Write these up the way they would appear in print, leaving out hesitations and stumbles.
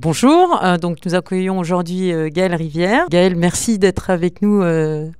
Bonjour, donc nous accueillons aujourd'hui Gaëlle Rivière. Gaëlle, merci d'être avec nous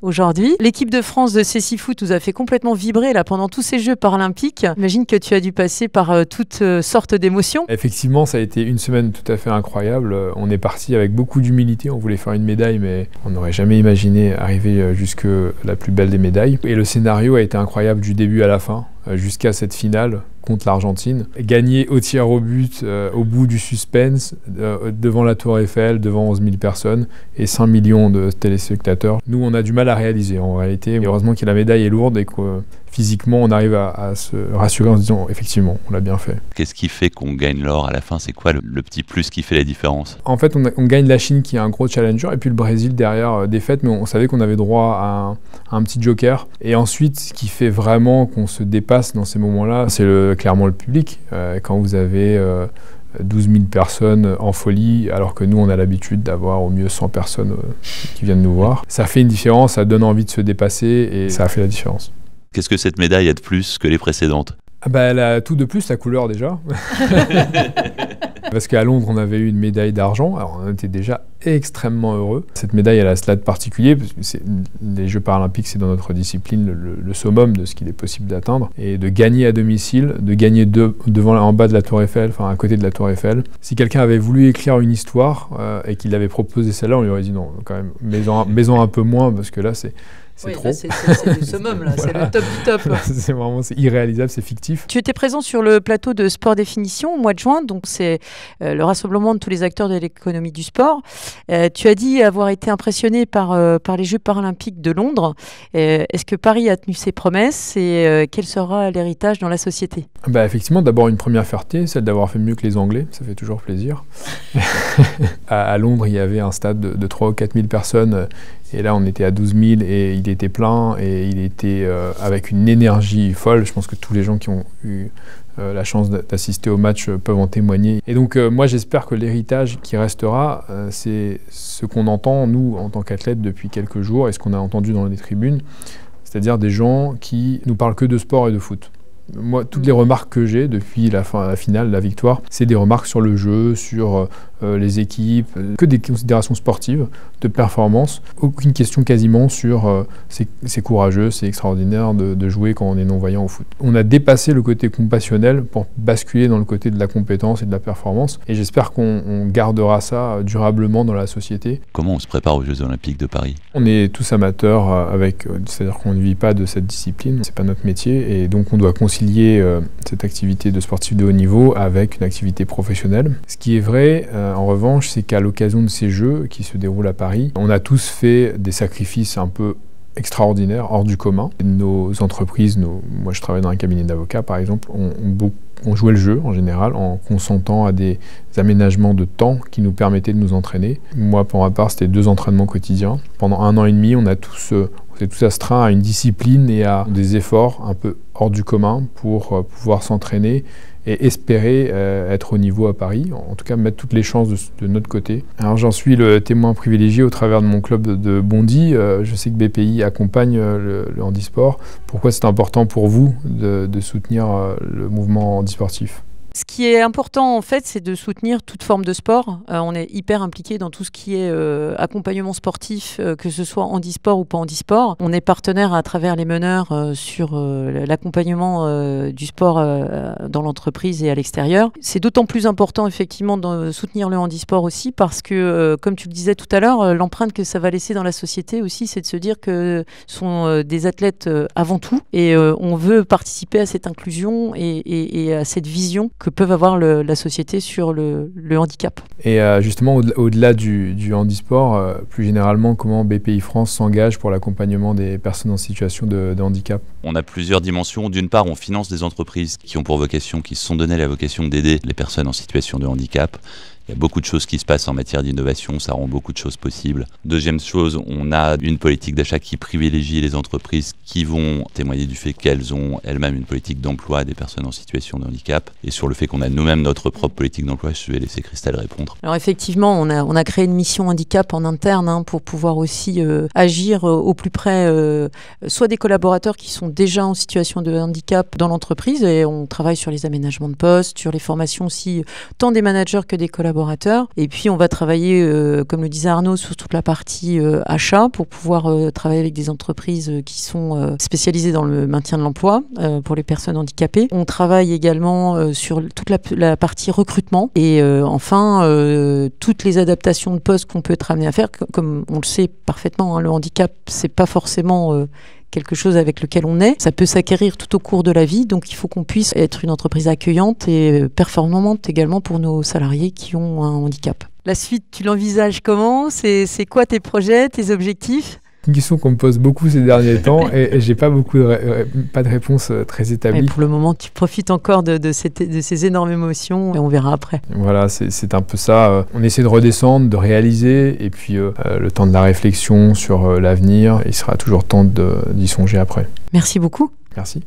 aujourd'hui. L'équipe de France de Cécifoot nous a fait complètement vibrer là, pendant tous ces Jeux paralympiques. J'imagine que tu as dû passer par toutes sortes d'émotions. Effectivement, ça a été une semaine tout à fait incroyable. On est parti avec beaucoup d'humilité. On voulait faire une médaille, mais on n'aurait jamais imaginé arriver jusque la plus belle des médailles. Et le scénario a été incroyable du début à la fin, jusqu'à cette finale contre l'Argentine. Gagner au tir au but, au bout du suspense, devant la Tour Eiffel, devant 11 000 personnes et 5 millions de téléspectateurs. Nous, on a du mal à réaliser en réalité. Et heureusement que la médaille est lourde et que physiquement, on arrive à se rassurer en se disant effectivement, on l'a bien fait. Qu'est-ce qui fait qu'on gagne l'or à la fin? C'est quoi le petit plus qui fait la différence? En fait, on gagne la Chine qui est un gros challenger et puis le Brésil derrière défaite, mais on savait qu'on avait droit à un petit joker. Et ensuite, ce qui fait vraiment qu'on se dépasse dans ces moments-là, c'est clairement le public. Quand vous avez 12 000 personnes en folie, alors que nous, on a l'habitude d'avoir au mieux 100 personnes qui viennent nous voir. Ça fait une différence, ça donne envie de se dépasser et ça a fait la différence. Qu'est-ce que cette médaille a de plus que les précédentes? Elle a tout de plus, la couleur déjà. Parce qu'à Londres, on avait eu une médaille d'argent, alors on était déjà extrêmement heureux. Cette médaille, elle a cela de particulier, parce que les Jeux paralympiques, c'est dans notre discipline le summum de ce qu'il est possible d'atteindre. Et de gagner à domicile, de gagner en bas de la Tour Eiffel, enfin à côté de la Tour Eiffel. Si quelqu'un avait voulu écrire une histoire et qu'il avait proposé celle-là, on lui aurait dit non, quand même, mets-en un peu moins, parce que là, c'est trop. C'est le summum, là. Voilà. C'est le top du top. c'est irréalisable, c'est fictif. Tu étais présent sur le plateau de Sport Définition au mois de juin, donc c'est le rassemblement de tous les acteurs de l'économie du sport. Tu as dit avoir été impressionné par les Jeux paralympiques de Londres. Est-ce que Paris a tenu ses promesses et quel sera l'héritage dans la société? Effectivement, d'abord une première fierté, celle d'avoir fait mieux que les Anglais, ça fait toujours plaisir. à Londres, il y avait un stade de 3 ou 4 000 personnes. Et là, on était à 12 000 et il était plein et il était avec une énergie folle. Je pense que tous les gens qui ont eu la chance d'assister au match peuvent en témoigner. Et donc, moi, j'espère que l'héritage qui restera, c'est ce qu'on entend, nous, en tant qu'athlètes, depuis quelques jours et ce qu'on a entendu dans les tribunes, c'est-à-dire des gens qui nous parlent que de sport et de foot. Moi, toutes les remarques que j'ai depuis la finale, la victoire, c'est des remarques sur le jeu, sur les équipes, que des considérations sportives, de performance. Aucune question quasiment sur c'est courageux, c'est extraordinaire de jouer quand on est non-voyant au foot. On a dépassé le côté compassionnel pour basculer dans le côté de la compétence et de la performance. Et j'espère qu'on gardera ça durablement dans la société. Comment on se prépare aux Jeux Olympiques de Paris? On est tous amateurs, c'est-à-dire qu'on ne vit pas de cette discipline, c'est pas notre métier, et donc on doit concilier cette activité de sportif de haut niveau avec une activité professionnelle. Ce qui est vrai, en revanche, c'est qu'à l'occasion de ces Jeux qui se déroulent à Paris, on a tous fait des sacrifices un peu extraordinaires, hors du commun. Nos entreprises, moi je travaille dans un cabinet d'avocats par exemple, on jouait le jeu en général en consentant à des aménagements de temps qui nous permettaient de nous entraîner. Moi, pour ma part, c'était 2 entraînements quotidiens. Pendant 1 an et demi, on s'est tous astreints à une discipline et à des efforts un peu hors du commun pour pouvoir s'entraîner et espérer être au niveau à Paris, en tout cas mettre toutes les chances de notre côté. Alors j'en suis le témoin privilégié au travers de mon club de Bondy. Je sais que BPI accompagne le handisport. Pourquoi c'est important pour vous de soutenir le mouvement handisportif ? Ce qui est important, en fait, c'est de soutenir toute forme de sport. On est hyper impliqué dans tout ce qui est accompagnement sportif, que ce soit handisport ou pas handisport. On est partenaire à travers les meneurs sur l'accompagnement du sport dans l'entreprise et à l'extérieur. C'est d'autant plus important, effectivement, de soutenir le handisport aussi parce que, comme tu le disais tout à l'heure, l'empreinte que ça va laisser dans la société aussi, c'est de se dire que ce sont des athlètes avant tout et on veut participer à cette inclusion et à cette vision que peuvent avoir la société sur le handicap. Et justement, au-delà du handisport, plus généralement, comment BPI France s'engage pour l'accompagnement des personnes en situation de handicap? On a plusieurs dimensions. D'une part, on finance des entreprises qui ont pour vocation, qui se sont donné la vocation d'aider les personnes en situation de handicap. Il y a beaucoup de choses qui se passent en matière d'innovation, ça rend beaucoup de choses possibles. Deuxième chose, on a une politique d'achat qui privilégie les entreprises qui vont témoigner du fait qu'elles ont elles-mêmes une politique d'emploi des personnes en situation de handicap et sur le fait qu'on a nous-mêmes notre propre politique d'emploi. Je vais laisser Christelle répondre. Alors effectivement, on a créé une mission handicap en interne pour pouvoir aussi agir au plus près soit des collaborateurs qui sont déjà en situation de handicap dans l'entreprise et on travaille sur les aménagements de poste, sur les formations aussi tant des managers que des collaborateurs collaborateurs. Et puis on va travailler, comme le disait Arnaud, sur toute la partie achat pour pouvoir travailler avec des entreprises qui sont spécialisées dans le maintien de l'emploi pour les personnes handicapées. On travaille également sur toute la partie recrutement et enfin toutes les adaptations de postes qu'on peut être amené à faire. Comme on le sait parfaitement, hein, le handicap, c'est pas forcément quelque chose avec lequel on est. Ça peut s'acquérir tout au cours de la vie, donc il faut qu'on puisse être une entreprise accueillante et performante également pour nos salariés qui ont un handicap. La suite, tu l'envisages comment? C'est quoi tes projets, tes objectifs? Une question qu'on me pose beaucoup ces derniers temps et j'ai pas pas de réponse très établie. Mais pour le moment, tu profites encore de ces énormes émotions et on verra après. Voilà, c'est un peu ça. On essaie de redescendre, de réaliser et puis le temps de la réflexion sur l'avenir, il sera toujours temps d'y songer après. Merci beaucoup. Merci.